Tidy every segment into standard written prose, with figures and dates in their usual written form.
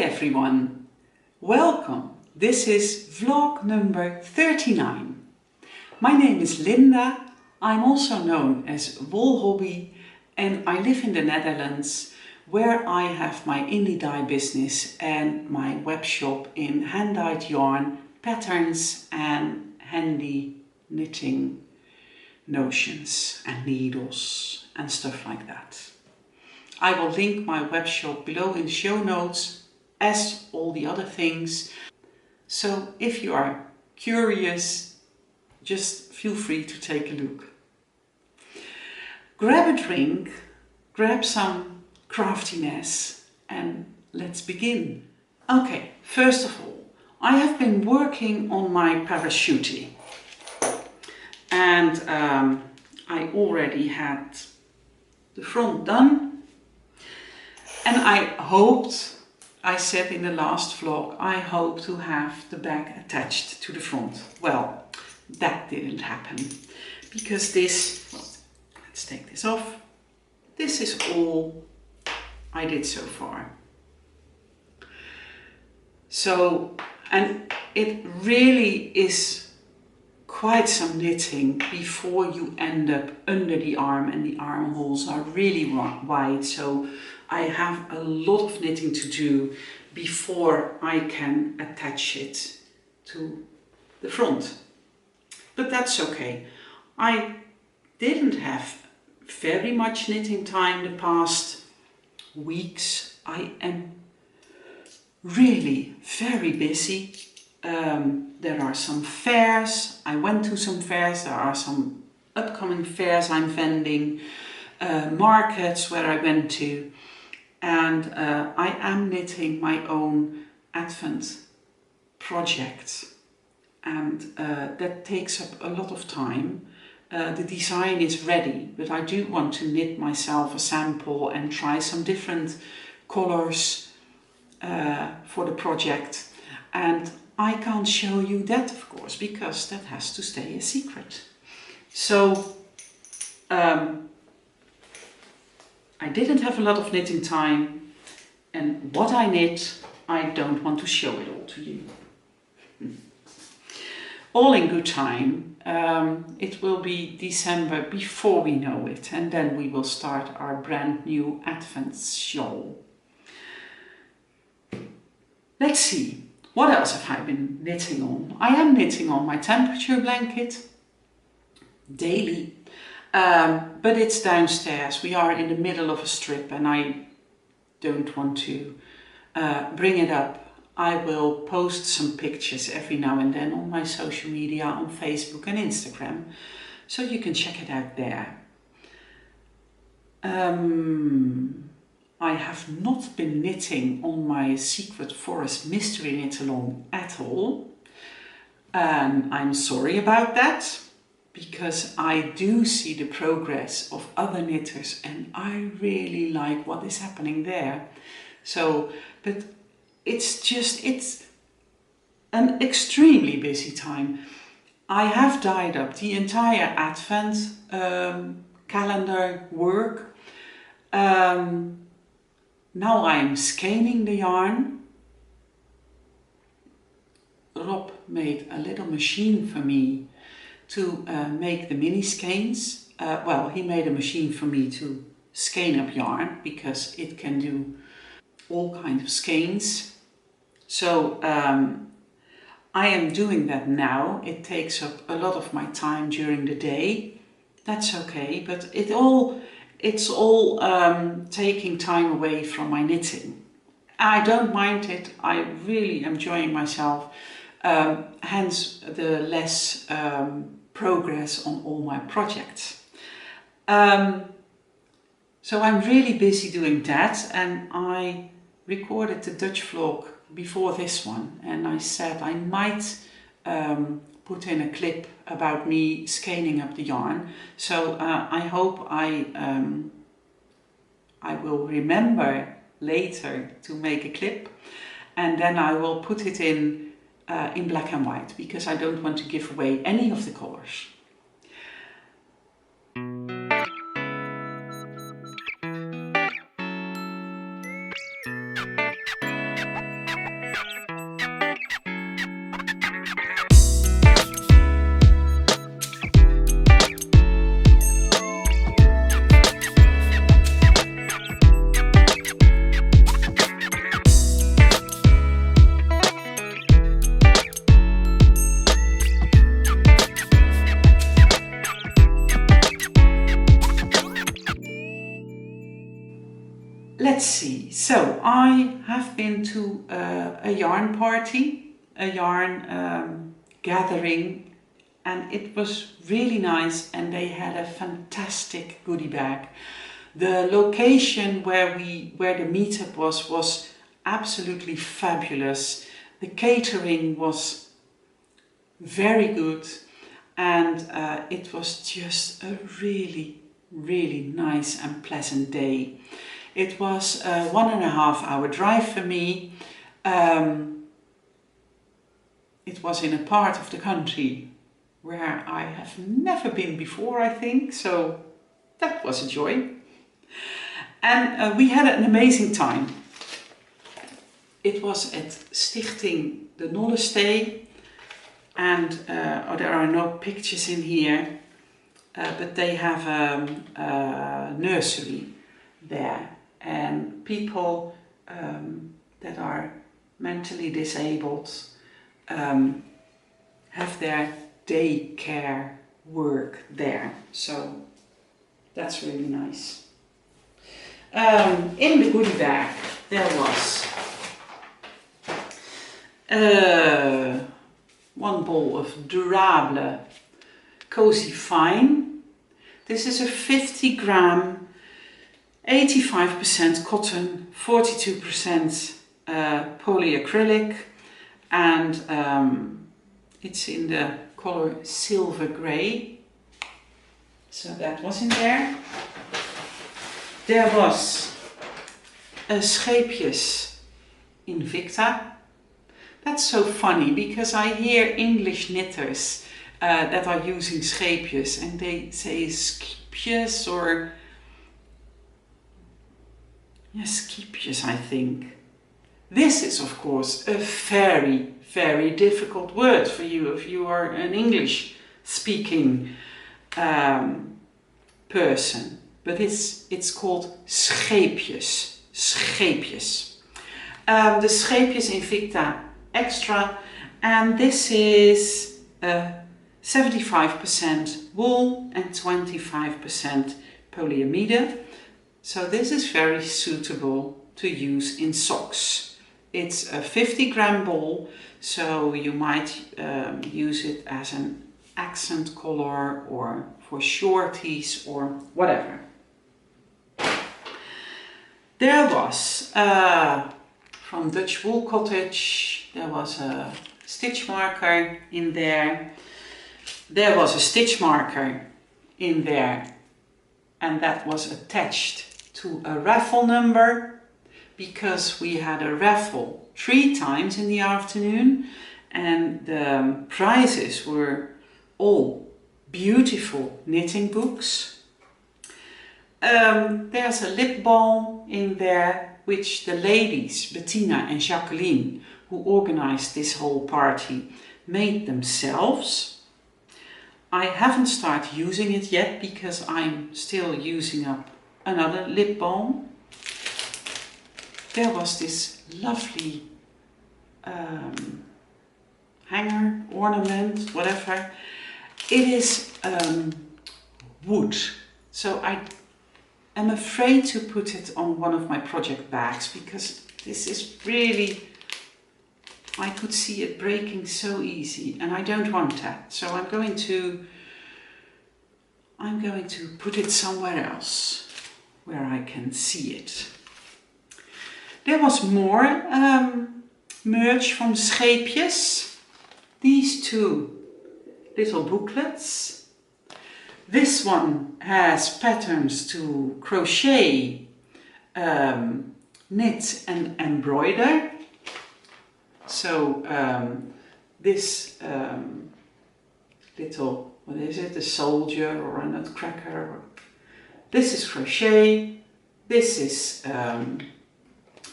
everyone, welcome. This is vlog number 39. My name is Linda. I'm also known as Wool Hobby and I live in the Netherlands where I have my indie dye business and my web shop in hand-dyed yarn, patterns and handy knitting notions and needles and stuff like that. I will link my web shop below in the show notes as all the other things. So if you are curious, just feel free to take a look. Grab a drink, grab some craftiness and let's begin. Okay, first of all, I have been working on my parachute and I already had the front done and I said in the last vlog, I hope to have the back attached to the front. Well, that didn't happen because let's take this off. This is all I did so far. So, and it really is quite some knitting before you end up under the arm, and the armholes are really wide. So I have a lot of knitting to do before I can attach it to the front. But that's okay. I didn't have very much knitting time the past weeks. I am really very busy. There are some fairs. I went to some fairs. There are some upcoming fairs I'm vending, markets where I went to. And I am knitting my own Advent project, and that takes up a lot of time. The design is ready, but I do want to knit myself a sample and try some different colors for the project. And I can't show you that, of course, because that has to stay a secret. So I didn't have a lot of knitting time, and what I knit, I don't want to show it all to you. All in good time. It will be December before we know it, and then we will start our brand new Advent shawl. Let's see, what else have I been knitting on? I am knitting on my temperature blanket daily. But it's downstairs. We are in the middle of a strip and I don't want to bring it up. I will post some pictures every now and then on my social media, on Facebook and Instagram, so you can check it out there. I have not been knitting on my Secret Forest Mystery Knit Along at all. I'm sorry about that, because I do see the progress of other knitters and I really like what is happening there. So, but it's an extremely busy time. I have dyed up the entire Advent calendar work. Now I'm skeinin the yarn. Rob made a little machine for me to make the mini skeins. Well, he made a machine for me to skein up yarn because it can do all kinds of skeins. So I am doing that now. It takes up a lot of my time during the day. That's okay, but it's all taking time away from my knitting. I don't mind it. I really am enjoying myself. Hence the less progress on all my projects. So I'm really busy doing that, and I recorded the Dutch vlog before this one, and I said I might put in a clip about me skeining up the yarn. So I hope I will remember later to make a clip, and then I will put it in black and white, because I don't want to give away any of the colors. to a yarn party, a yarn gathering, and it was really nice, and they had a fantastic goodie bag. The location where the meetup was absolutely fabulous. The catering was very good, and it was just a really nice and pleasant day. It was a 1.5 hour drive for me. It was in a part of the country where I have never been before, I think, so that was a joy. And we had an amazing time. It was at Stichting de Nollestee, and there are no pictures in here, but they have a nursery there, and people that are mentally disabled have their daycare work there, so that's really nice. In the goodie bag there was one bowl of durable cozy fine. This is a 50 gram, 85% cotton, 42% polyacrylic, and it's in the color silver grey. So that was in there. There was a Scheepjes Invicta. That's so funny because I hear English knitters that are using scheepjes, and they say scheepjes or scheepjes, I think. This is of course a very difficult word for you if you are an English speaking person, but it's called scheepjes. Scheepjes. The Scheepjes Invicta Extra, and this is 75% wool and 25% polyamide. So this is very suitable to use in socks. It's a 50 gram ball, so you might use it as an accent color or for shorties or whatever. There was from Dutch Wool Cottage, there was a stitch marker in there. There was a stitch marker in there, and that was attached to a raffle number, because we had a raffle 3 times in the afternoon, and the prizes were all beautiful knitting books. There's a lip balm in there, which the ladies, Bettina and Jacqueline, who organized this whole party, made themselves. I haven't started using it yet because I'm still using up another lip balm. There was this lovely hanger, ornament, whatever. It is wood, so I'm afraid to put it on one of my project bags because this is really, I could see it breaking so easy, and I don't want that. So I'm going to put it somewhere else where I can see it. There was more merch from Scheepjes. These 2 little booklets. This one has patterns to crochet, knit and embroider. So this little, what is it, a soldier or a nutcracker. This is crochet, this is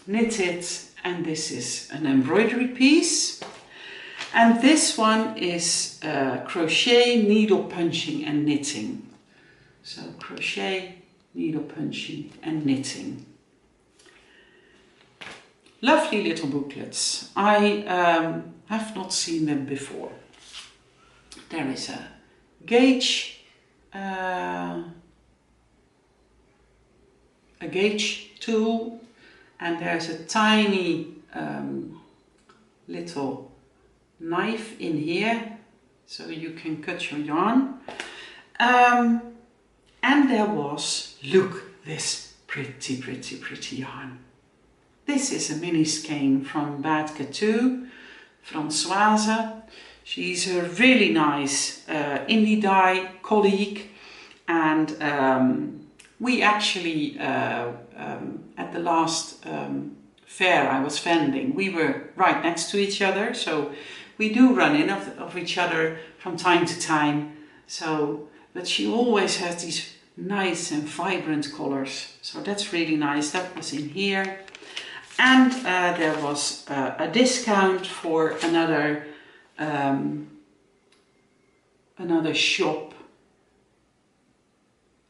knitted, and this is an embroidery piece. And this one is crochet, needle punching and knitting. So crochet, needle punching and knitting. Lovely little booklets. I have not seen them before. There is a gauge tool, and there's a tiny little knife in here so you can cut your yarn. And there was, look, this pretty yarn. This is a mini skein from Baatke 2, Françoise. She's a really nice indie dye colleague, and we actually, at the last fair I was vending, we were right next to each other, so we do run in of each other from time to time. So, but she always has these nice and vibrant colors, so that's really nice. That was in here, and there was a discount for another shop,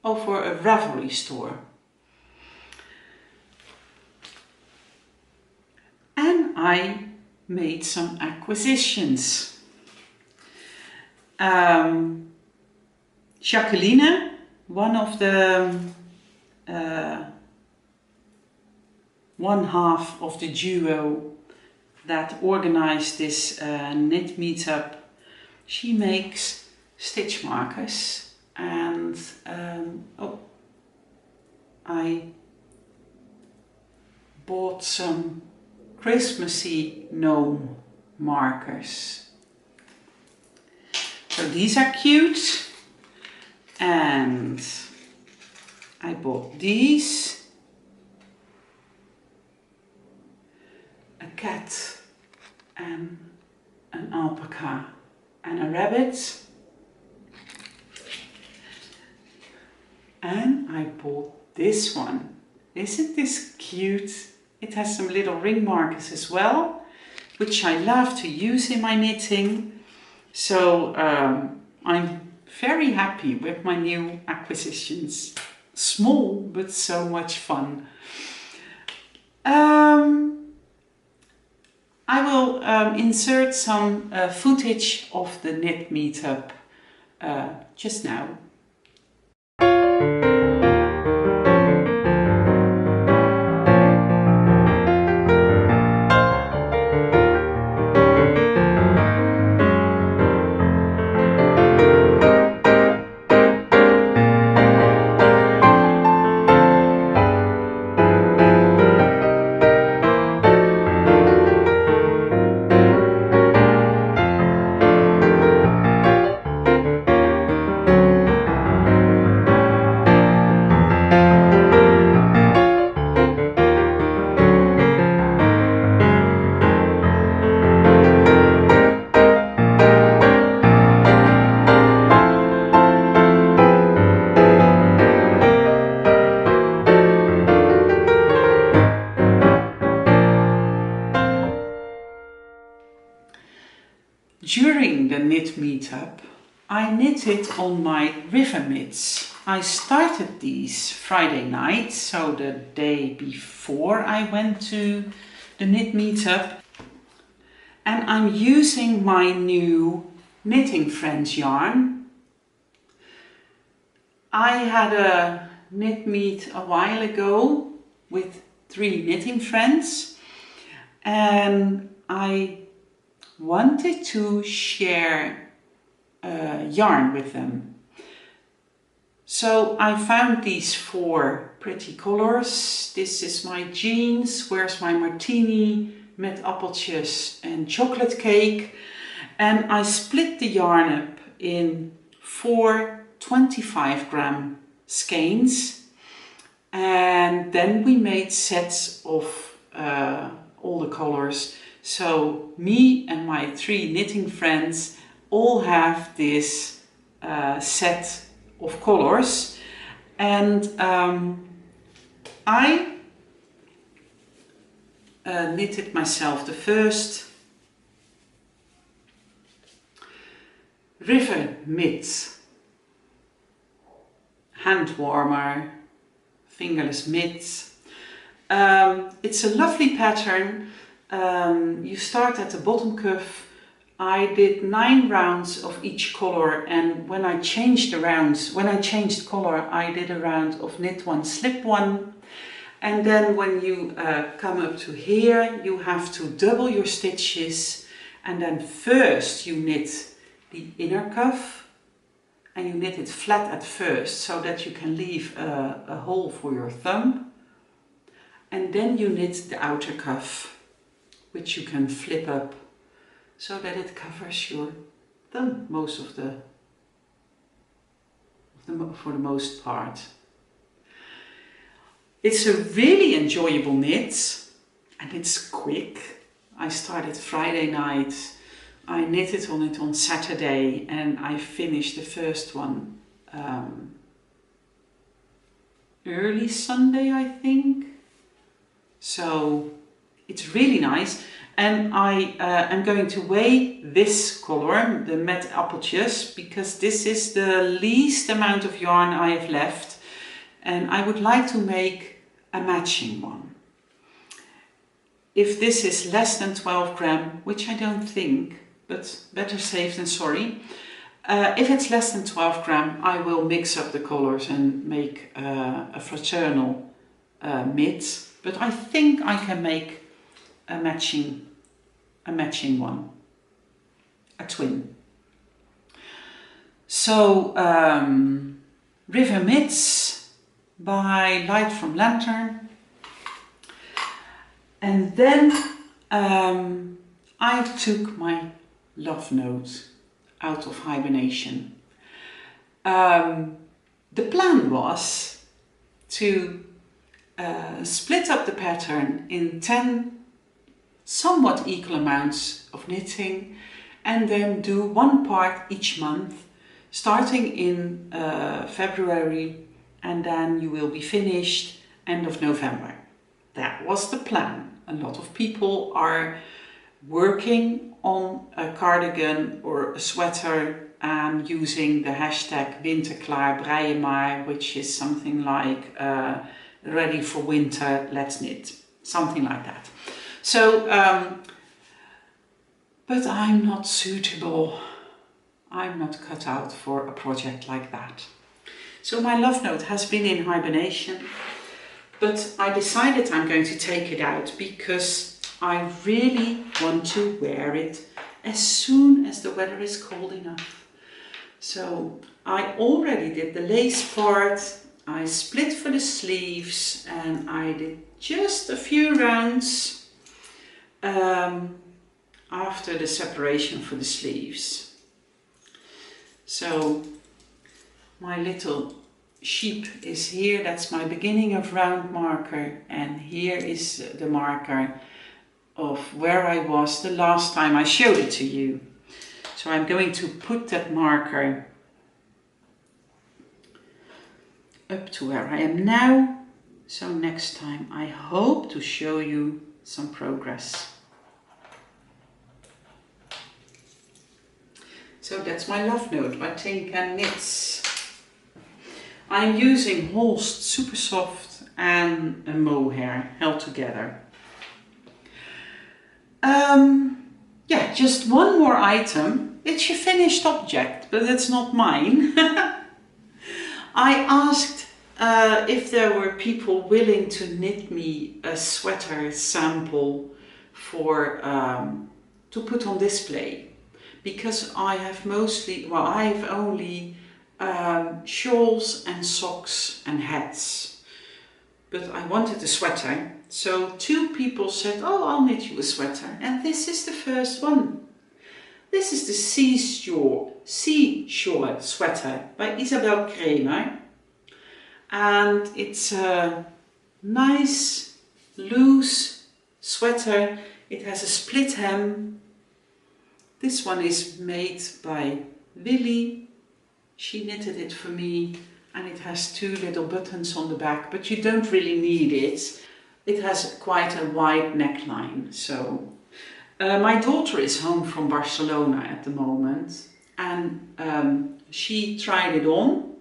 for a Ravelry store. And I made some acquisitions. Jacqueline, one of the one half of the duo that organized this knit meetup, she makes stitch markers, and I bought some Christmassy gnome markers. So these are cute, and I bought these. A cat and an alpaca and a rabbit. And I bought this one. Isn't this cute? It has some little ring markers as well, which I love to use in my knitting. So I'm very happy with my new acquisitions. Small, but so much fun. I will insert some footage of the knit meetup just now. During the knit meetup, I knitted on my river mitts. I started these Friday night, so the day before I went to the knit meetup. And I'm using my new Knitting Friends yarn. I had a knit meet a while ago with 3 knitting friends, and I wanted to share yarn with them. So I found these 4 pretty colors. This is my jeans, Where's My Martini, met appeltjes and chocolate cake. And I split the yarn up in 4 25-gram skeins. And then we made sets of all the colors. So me and my 3 knitting friends all have this set of colors, and I knitted myself the first river mitt, hand warmer, fingerless mitt. It's a lovely pattern. You start at the bottom cuff. I did 9 rounds of each color, and when I changed color, I did a round of knit 1, slip 1, And then when you come up to here, you have to double your stitches, and then first you knit the inner cuff, and you knit it flat at first so that you can leave a hole for your thumb, and then you knit the outer cuff, which you can flip up so that it covers your thumb for the most part. It's a really enjoyable knit, and it's quick. I started Friday night, I knitted on it on Saturday, and I finished the first one early Sunday, I think. So it's really nice. And I am going to weigh this color, the Matte Appeltjes, because this is the least amount of yarn I have left. And I would like to make a matching one. If this is less than 12 gram, which I don't think, but better safe than sorry. If it's less than 12 gram, I will mix up the colors and make a fraternal mid. But I think I can make a matching one, a twin. So River Mids by Light from Lantern, and then I took my love note out of hibernation. The plan was to split up the pattern in 10 somewhat equal amounts of knitting, and then do one part each month, starting in February, and then you will be finished end of November. That was the plan. A lot of people are working on a cardigan or a sweater and using the hashtag winterklaar breien maar, which is something like ready for winter, let's knit, something like that. So, but I'm not suitable. I'm not cut out for a project like that. So my love note has been in hibernation, but I decided I'm going to take it out because I really want to wear it as soon as the weather is cold enough. So I already did the lace part, I split for the sleeves, and I did just a few rounds after the separation for the sleeves. So my little sheep is here, that's my beginning of round marker, and here is the marker of where I was the last time I showed it to you. So I'm going to put that marker up to where I am now. So next time I hope to show you some progress. So that's my love note by Tinka Knits. I'm using Holst Super Soft and a mohair held together. Yeah, just one more item. It's a finished object, but it's not mine. I asked if there were people willing to knit me a sweater sample for to put on display, because I have mostly, well, I have only shawls and socks and hats, but I wanted a sweater. So 2 people said, oh, I'll knit you a sweater, and this is the first one. This is the Sheashore sweater by Isabell Kreamer, and it's a nice loose sweater. It has a split hem. This one is made by Willie. She knitted it for me, and it has 2 little buttons on the back, but you don't really need it. It has quite a wide neckline. So my daughter is home from Barcelona at the moment, and she tried it on,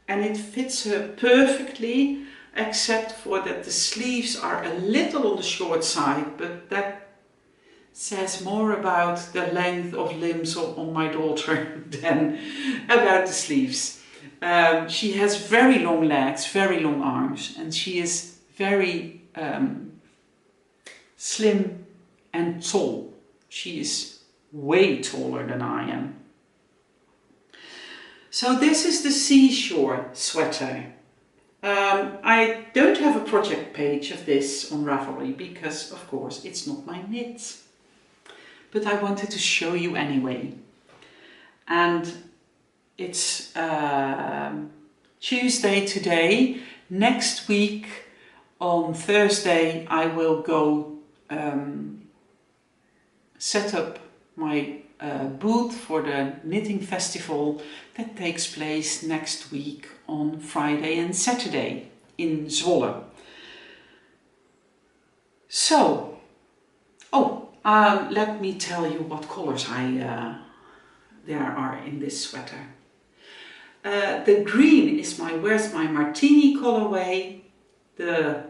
and it fits her perfectly, except for that the sleeves are a little on the short side, but that says more about the length of limbs on my daughter than about the sleeves. She has very long legs, very long arms, and she is very slim and tall. She is way taller than I am. So this is the Sheashore sweater. I don't have a project page of this on Ravelry because, of course, it's not my knit. But I wanted to show you anyway. And it's Tuesday today. Next week on Thursday I will go set up my booth for the knitting festival that takes place next week on Friday and Saturday in Zwolle. So, let me tell you what colors there are in this sweater. The green is Where's My Martini colorway. The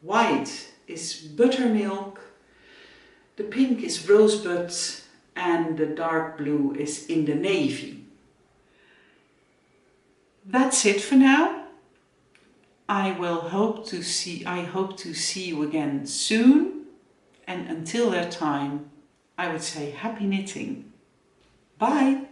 white is Buttermilk. The pink is Rosebud. And the dark blue is In the Navy. That's it for now. I hope to see you again soon. And until that time, I would say happy knitting. Bye!